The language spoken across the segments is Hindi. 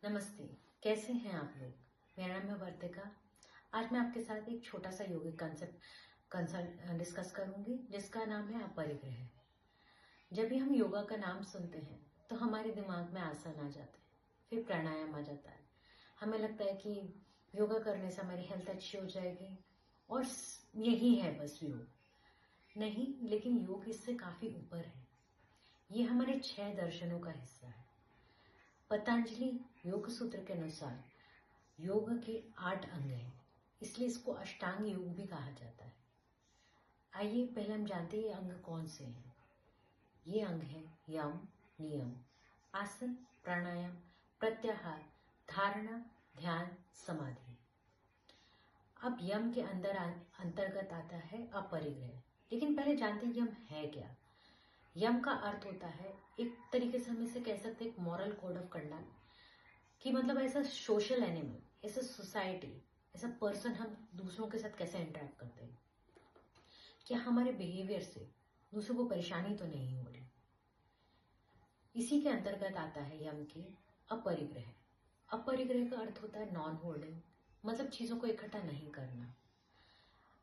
नमस्ते। कैसे हैं आप लोग? मेरा नाम है वर्तिका। आज मैं आपके साथ एक छोटा सा योगिक कंसल्ट डिस्कस करूंगी जिसका नाम है अपरिग्रह। जब भी हम योगा का नाम सुनते हैं तो हमारे दिमाग में आसन आ जाते हैं, फिर प्राणायाम आ जाता है। हमें लगता है कि योगा करने से हमारी हेल्थ अच्छी हो जाएगी और यही है बस योग। नहीं, लेकिन योग इससे काफी ऊपर है। ये हमारे 6 दर्शनों का हिस्सा है। पतंजलि योग सूत्र के अनुसार योग के 8 अंग हैं, इसलिए इसको अष्टांग योग भी कहा जाता है। आइए पहले हम जानते हैं ये अंग कौन से हैं। ये अंग है यम, नियम, आसन, प्राणायाम, प्रत्याहार, धारणा, ध्यान, समाधि। अब यम के अंतर्गत आता है अपरिग्रह। लेकिन पहले जानते हैं यम है क्या। यम का अर्थ होता है, एक तरीके से हम इसे कह सकते हैं, एक मॉरल कोड ऑफ कंडक्ट, कि मतलब ऐसा सोशल एनिमल, ऐसा सोसाइटी, ऐसा पर्सन हम दूसरों के साथ कैसे इंटरेक्ट करते हैं, क्या हमारे बिहेवियर से दूसरों को परेशानी तो नहीं हो रही। इसी के अंतर्गत आता है यम के अपरिग्रह। अपरिग्रह का अर्थ होता है नॉन होल्डिंग, मतलब चीजों को इकट्ठा नहीं करना।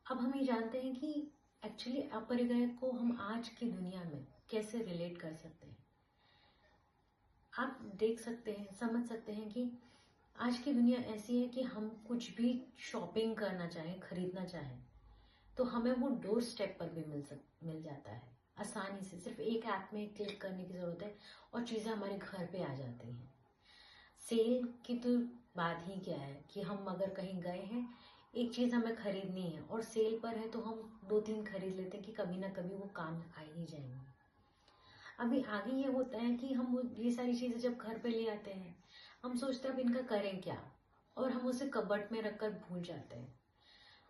अब हम ये जानते हैं कि एक्चुअली अपरिग्रह को हम आज की दुनिया में कैसे रिलेट कर सकते हैं। आप देख सकते हैं, समझ सकते हैं कि आज की दुनिया ऐसी है कि हम कुछ भी शॉपिंग करना चाहें, खरीदना चाहें, तो हमें वो डोर स्टेप पर भी मिल जाता है आसानी से। सिर्फ एक ऐप में क्लिक करने की जरूरत है और चीजें हमारे घर पे आ जाती हैं। सेल की तो बात ही क्या है कि हम अगर कहीं गए हैं, एक चीज हमें खरीदनी है और सेल पर है, तो हम 2-3 खरीद लेते हैं कि कभी ना कभी वो काम आ ही जाएंगे। अभी आगे ये होता है कि हम ये सारी चीजें जब घर पे ले आते हैं, हम सोचते हैं अब इनका करें क्या, और हम उसे कबर्ड में रखकर भूल जाते हैं।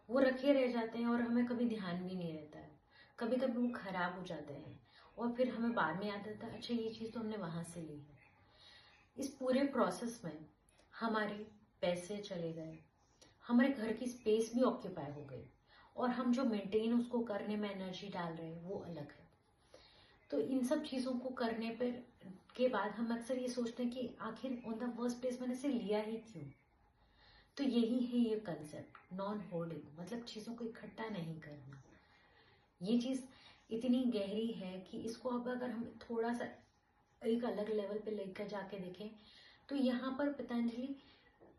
वो रखे रह जाते हैं और हमें कभी ध्यान भी नहीं रहता है। कभी कभी वो खराब हो जाते हैं और फिर हमें बाद में याद आता है, अच्छा ये चीज तो हमने वहां से ली है। इस पूरे प्रोसेस में हमारे पैसे चले गए, हमारे घर की स्पेस भी ऑक्यूपाई हो गई, और हम जो मेंटेन उसको करने में एनर्जी डाल रहे हैं वो अलग है। तो इन सब चीजों को करने पर के बाद हम अक्सर ये सोचते हैं कि आखिर ऑन द फर्स्ट प्लेस मैंने इसे लिया ही क्यों। तो यही है ये कंसेप्ट नॉन होल्डिंग, मतलब चीजों को इकट्ठा नहीं करना। ये चीज इतनी गहरी है कि इसको अब अगर हम थोड़ा सा एक अलग लेवल पे लेकर जाके देखें, तो यहाँ पर पतंजलि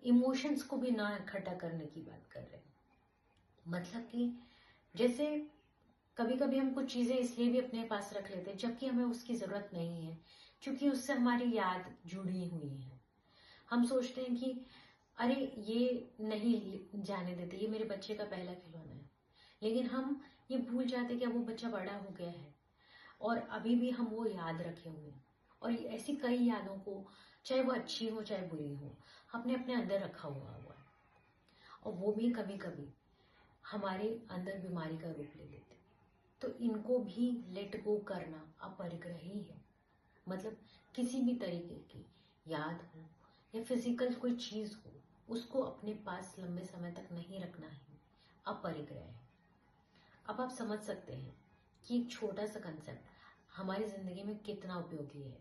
इमोशंस को भी ना इकट्ठा करने की बात कर रहे हैं। मतलब कि जैसे कभी कभी हम कुछ चीजें इसलिए भी अपने पास रख लेते हैं जबकि हमें उसकी जरूरत नहीं है, क्योंकि उससे हमारी याद जुड़ी हुई है। हम सोचते हैं कि अरे ये नहीं जाने देते, ये मेरे बच्चे का पहला खिलौना है, लेकिन हम ये भूल जाते कि अब वो बच्चा बड़ा हो गया है और अभी भी हम वो याद रखे हुए हैं। और ऐसी कई यादों को, चाहे वो अच्छी हो चाहे बुरी हो, हमने अपने अंदर रखा हुआ है, और वो भी कभी कभी हमारे अंदर बीमारी का रूप ले लेते हैं। तो इनको भी लेट गो करना अपरिग्रह ही है। मतलब किसी भी तरीके की याद हो या फिजिकल कोई चीज हो, उसको अपने पास लंबे समय तक नहीं रखना है, अपरिग्रह है। अब आप समझ सकते हैं कि एक छोटा सा कंसेप्ट हमारी जिंदगी में कितना उपयोगी है,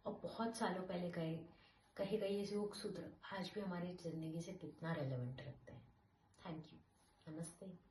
और बहुत सालों पहले कहे गए ये योग सूत्र आज भी हमारी जिंदगी से कितना रेलेवेंट रखते हैं। Thank you. नमस्ते।